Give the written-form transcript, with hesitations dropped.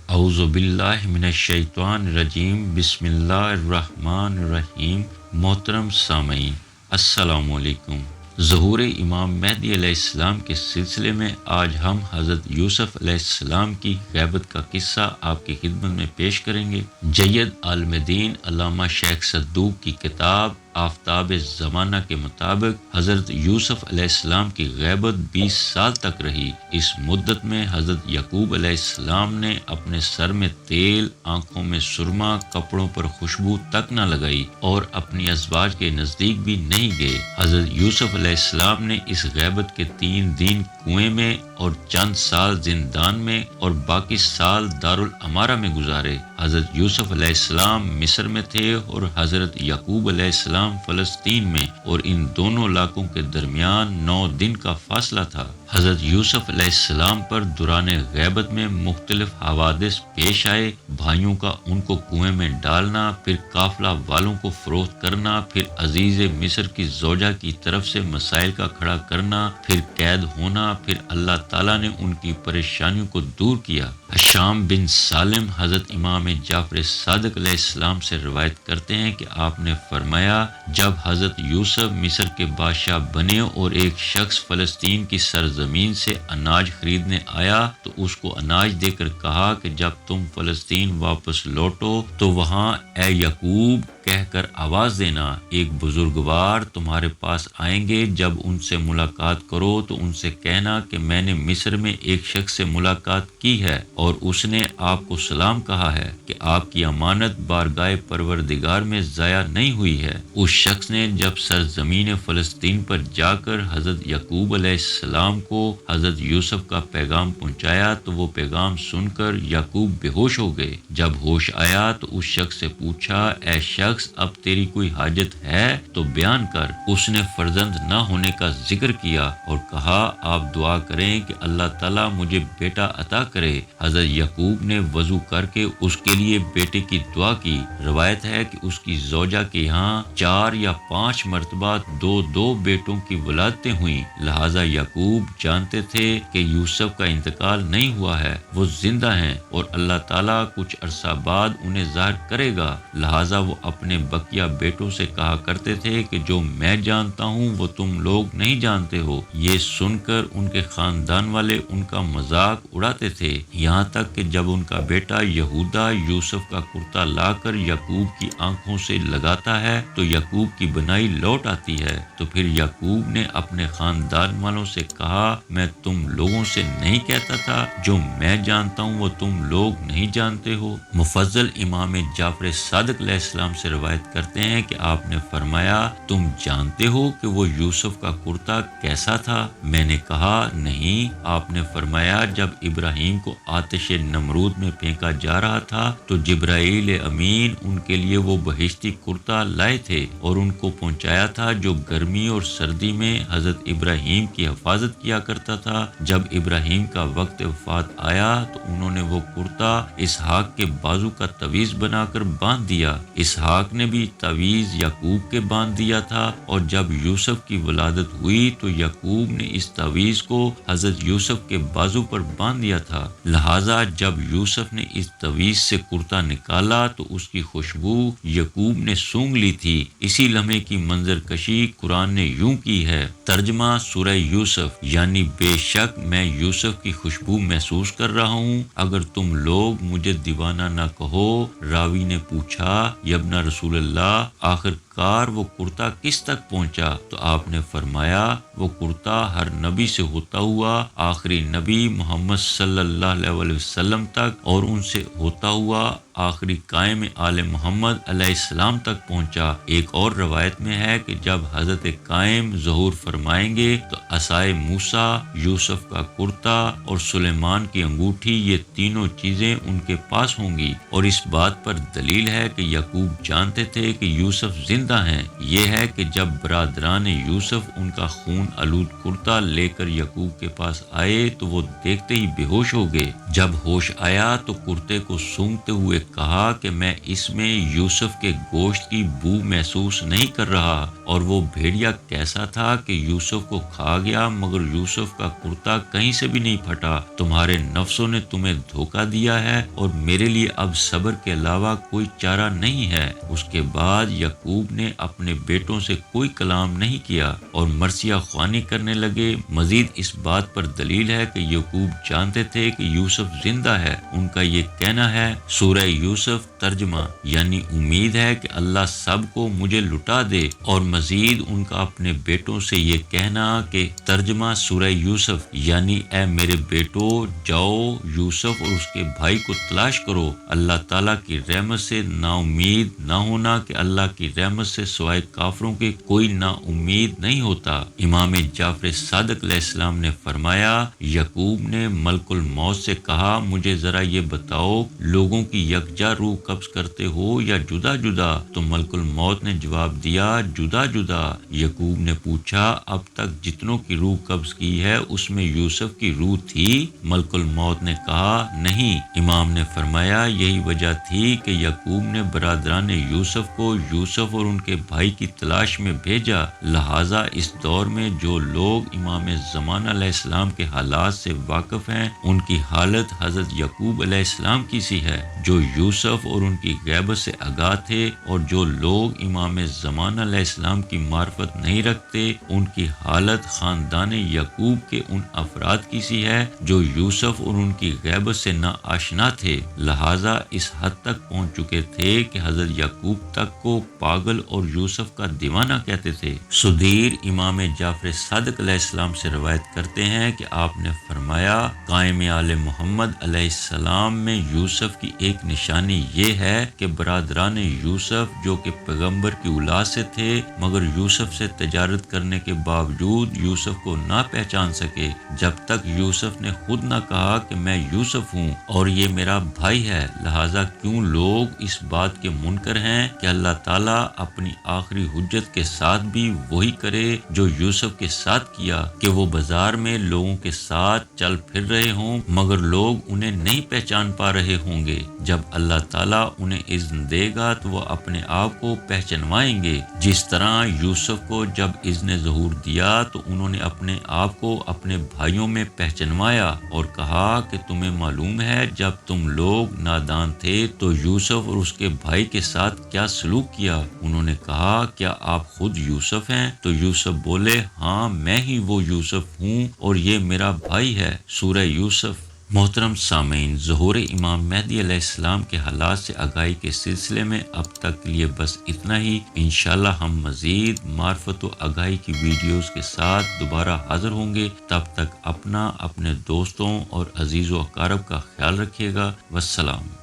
اعوذ باللہ من الشیطان الرجیم، بسم اللہ الرحمن الرحیم۔ محترم سامعین، السلام علیکم۔ ظہور امام مہدی علیہ السلام کے سلسلے میں آج ہم حضرت یوسف علیہ السلام کی غیبت کا قصہ آپ کی خدمت میں پیش کریں گے۔ جید عالم دین علامہ شیخ صدوق کی کتاب آفتاب زمانہ کے مطابق حضرت یوسف علیہ السلام کی غیبت 20 سال تک رہی۔ اس مدت میں حضرت یعقوب علیہ السلام نے اپنے سر میں تیل، آنکھوں میں سرما، کپڑوں پر خوشبو تک نہ لگائی اور اپنی ازواج کے نزدیک بھی نہیں گئے۔ حضرت یوسف علیہ السلام نے اس غیبت کے 3 دن کنویں میں اور چند سال زندان میں اور باقی سال دارالامارہ میں گزارے۔ حضرت یوسف علیہ السلام مصر میں تھے اور حضرت یعقوب علیہ السلام فلسطین میں، اور ان دونوں علاقوں کے درمیان 9 دن کا فاصلہ تھا۔ حضرت یوسف علیہ السلام پر دوران غیبت میں مختلف حوادث پیش آئے۔ بھائیوں کا ان کو کنویں میں ڈالنا، پھر قافلہ والوں کو فروخت کرنا، پھر عزیز مصر کی زوجہ کی طرف سے مسائل کا کھڑا کرنا، پھر قید ہونا، پھر اللہ تعالیٰ نے ان کی پریشانیوں کو دور کیا۔ ہشام بن سالم حضرت امام جعفر صادق علیہ السلام سے روایت کرتے ہیں کہ آپ نے فرمایا، جب حضرت یوسف مصر کے بادشاہ بنے اور ایک شخص فلسطین کی سرزمین سے اناج خریدنے آیا تو اس کو اناج دے کر کہا کہ جب تم فلسطین واپس لوٹو تو وہاں اے یعقوب کہہ کر آواز دینا۔ ایک بزرگوار تمہارے پاس آئیں گے، جب ان سے ملاقات کرو تو ان سے کہنا کہ میں نے مصر میں ایک شخص سے ملاقات کی ہے اور اس نے آپ کو سلام کہا ہے کہ آپ کی امانت بارگاہ پروردگار میں ضائع نہیں ہوئی ہے۔ اس شخص نے جب سرزمین فلسطین پر جا کر حضرت یعقوب علیہ السلام کو حضرت یوسف کا پیغام پہنچایا تو وہ پیغام سن کر یعقوب بے ہوش ہو گئے۔ جب ہوش آیا تو اس شخص سے پوچھا، اے شخص اب تیری کوئی حاجت ہے تو بیان کر۔ اس نے فرزند نہ ہونے کا ذکر کیا اور کہا، آپ دعا کریں کہ اللہ تعالیٰ مجھے بیٹا عطا کرے۔ حضرت یعقوب نے وضو کر کے اس کے لیے بیٹے کی دعا کی۔ روایت ہے کہ اس کی زوجہ کے یہاں 4 یا 5 مرتبہ 2 بیٹوں کی ولادتیں ہوئیں، لہذا یعقوب جانتے تھے کہ یوسف کا انتقال نہیں ہوا ہے، وہ زندہ ہیں اور اللہ تعالیٰ کچھ عرصہ بعد انہیں ظاہر کرے گا، لہذا وہ اپنے بقیہ بیٹوں سے کہا کرتے تھے کہ جو میں جانتا ہوں وہ تم لوگ نہیں جانتے ہو۔ یہ سن کر ان کے خاندان والے ان کا مذاق اڑاتے تھے، یہاں تک کہ جب ان کا بیٹا یہودا یوسف کا کرتا لا کر یعقوب کی آنکھوں سے لگاتا ہے تو یعقوب کی بنائی لوٹ آتی ہے، تو پھر یعقوب نے اپنے خاندان والوں سے کہا، میں تم لوگوں سے نہیں کہتا تھا جو میں جانتا ہوں وہ تم لوگ نہیں جانتے ہو۔ مفضل امام جعفر صادق علیہ السلام سے روایت کرتے ہیں کہ آپ نے فرمایا، تم جانتے ہو کہ وہ یوسف کا کرتا کیسا تھا؟ میں نے کہا نہیں۔ آپ نے فرمایا، جب ابراہیم کو آتش نمرود میں پھینکا جا رہا تھا تو جبرائیل امین ان کے لیے وہ بہشتی کرتا لائے تھے اور ان کو پہنچایا تھا جو گرمی اور سردی میں حضرت ابراہیم کی حفاظت کیا کرتا تھا۔ جب ابراہیم کا وقت وفات آیا تو انہوں نے وہ کرتا اسحاق کے بازو کا تعویذ بنا کر باندھ دیا۔ اسحاق نے بھی تعویذ یعقوب کے باندھ دیا تھا، اور جب یوسف کی ولادت ہوئی تو یعقوب نے اس تعویذ کو حضرت یوسف کے بازو پر باندھ دیا تھا، لہذا جب یوسف نے اس تعویذ سے کرتا نکالا تو اس کی خوشبو یعقوب نے سونگھ لی تھی۔ اسی لمحے کی منظر کشی قرآن نے یوں کی ہے۔ ترجمہ سورہ یوسف، یعنی بے شک میں یوسف کی خوشبو محسوس کر رہا ہوں، اگر تم لوگ مجھے دیوانہ نہ کہو۔ راوی نے پوچھا، یبن رسول اللہ، آخر کار وہ کرتا کس تک پہنچا؟ تو آپ نے فرمایا، وہ کرتا ہر نبی سے ہوتا ہوا آخری نبی محمد صلی اللہ علیہ وسلم تک، اور ان سے ہوتا ہوا آخری قائم آل محمد علیہ السلام تک پہنچا۔ ایک اور روایت میں ہے کہ جب حضرت قائم ظہور فرمائیں گے تو عصائے موسیٰ، یوسف کا کرتا اور سلیمان کی انگوٹھی، یہ تینوں چیزیں ان کے پاس ہوں گی، اور اس بات پر دلیل ہے کہ یعقوب جانتے تھے کہ یوسف زندہ زندہ ہیں یہ ہے کہ جب برادران یوسف ان کا خون آلود کرتا لے کر یعقوب کے پاس آئے تو وہ دیکھتے ہی بے ہوش ہو گئے۔ جب ہوش آیا تو کرتے کو سونگھتے ہوئے کہا کہ میں اس میں یوسف کے گوشت کی بو محسوس نہیں کر رہا، اور وہ بھیڑیا کیسا تھا کہ یوسف کو کھا گیا، مگر یوسف کا کرتا کہیں سے بھی نہیں پھٹا۔ تمہارے نفسوں نے تمہیں دھوکہ دیا ہے، اور میرے لیے اب صبر کے علاوہ کوئی چارہ نہیں ہے۔ اس کے بعد یعقوب نے اپنے بیٹوں سے کوئی کلام نہیں کیا اور مرثیہ خوانی کرنے لگے۔ مزید اس بات پر دلیل ہے کہ یعقوب جانتے تھے کہ یوسف زندہ ہے۔ ان کا یہ کہنا ہے، سورہ یوسف ترجمہ یعنی امید ہے کہ اللہ سب کو مجھے لٹا دے، اور مزید ان کا اپنے بیٹوں سے یہ کہنا کہ ترجمہ سورہ یوسف یعنی اے میرے بیٹو جاؤ یوسف اور اس کے بھائی کو تلاش کرو۔ اللہ تعالیٰ کی رحمت سے نا امید نہ ہونا کہ اللہ کی رحمت سے سوائے کافروں کے کوئی نا امید نہیں ہوتا۔ امام جعفر صادق علیہ السلام نے فرمایا، یعقوب نے ملک الموت سے کہا، مجھے ذرا یہ بتاؤ لوگوں کی یکجا روح قبض کرتے ہو یا جدا جدا؟ تو ملک الموت نے جواب دیا، جدا جدا۔ یعقوب نے پوچھا، اب تک جتنوں کی روح قبض کی ہے اس میں یوسف کی روح تھی؟ ملک الموت نے کہا نہیں۔ امام نے فرمایا، یہی وجہ تھی کہ یعقوب نے برادران یوسف کو یوسف اور ان کے بھائی کی تلاش میں بھیجا۔ لہٰذا اس دور میں جو لوگ امام زمانہ علیہ السلام کے حالات سے واقف ہیں، ان کی حالت حضرت یعقوب علیہ السلام کی سی ہے جو یوسف اور ان کی غیبت سے آگاہ تھے، اور جو لوگ امام زمانہ علیہ السلام کی معرفت نہیں رکھتے، ان کی حالت خاندان یعقوب کے ان افراد کی سی ہے جو یوسف اور ان کی غیبت سے نا آشنا تھے، لہٰذا اس حد تک پہنچ چکے تھے کہ حضرت یعقوب تک کو پاگل اور یوسف کا دیوانہ کہتے تھے۔ سدیر امام جعفر صادق علیہ السلام سے روایت کرتے ہیں کہ آپ نے فرمایا، قائم آل محمد علیہ السلام میں یوسف کی ایک نشانی یہ ہے کہ برادران یوسف جو کہ پیغمبر کی اولاد سے تھے مگر یوسف سے تجارت کرنے کے باوجود یوسف کو نہ پہچان سکے، جب تک یوسف نے خود نہ کہا کہ میں یوسف ہوں اور یہ میرا بھائی ہے۔ لہٰذا کیوں لوگ اس بات کے منکر ہیں کہ اللہ تعالیٰ اپنی آخری حجت کے ساتھ بھی وہی کرے جو یوسف کے ساتھ کیا، کہ وہ بازار میں لوگوں کے ساتھ چل پھر رہے ہوں مگر لوگ انہیں نہیں پہچان پا رہے ہوں گے۔ جب اللہ تعالیٰ انہیں اذن دے گا تو وہ اپنے آپ کو پہچنوائیں گے، جس طرح یوسف کو جب اذن ظہور دیا تو انہوں نے اپنے آپ کو اپنے بھائیوں میں پہچنوایا اور کہا کہ تمہیں معلوم ہے جب تم لوگ نادان تھے تو یوسف اور اس کے بھائی کے ساتھ کیا سلوک کیا؟ انہوں نے کہا، کیا آپ خود یوسف ہیں؟ تو یوسف بولے، ہاں میں ہی وہ یوسف ہوں اور یہ میرا بھائی ہے۔ سورہ یوسف۔ محترم سامعین، ظہور امام مہدی علیہ السلام کے حالات سے آگاہی کے سلسلے میں اب تک کے لیے بس اتنا ہی۔ انشاءاللہ ہم مزید معرفت و آگاہی کی ویڈیوز کے ساتھ دوبارہ حاضر ہوں گے۔ تب تک اپنا، اپنے دوستوں اور عزیز و اقارب کا خیال رکھیے گا۔ والسلام۔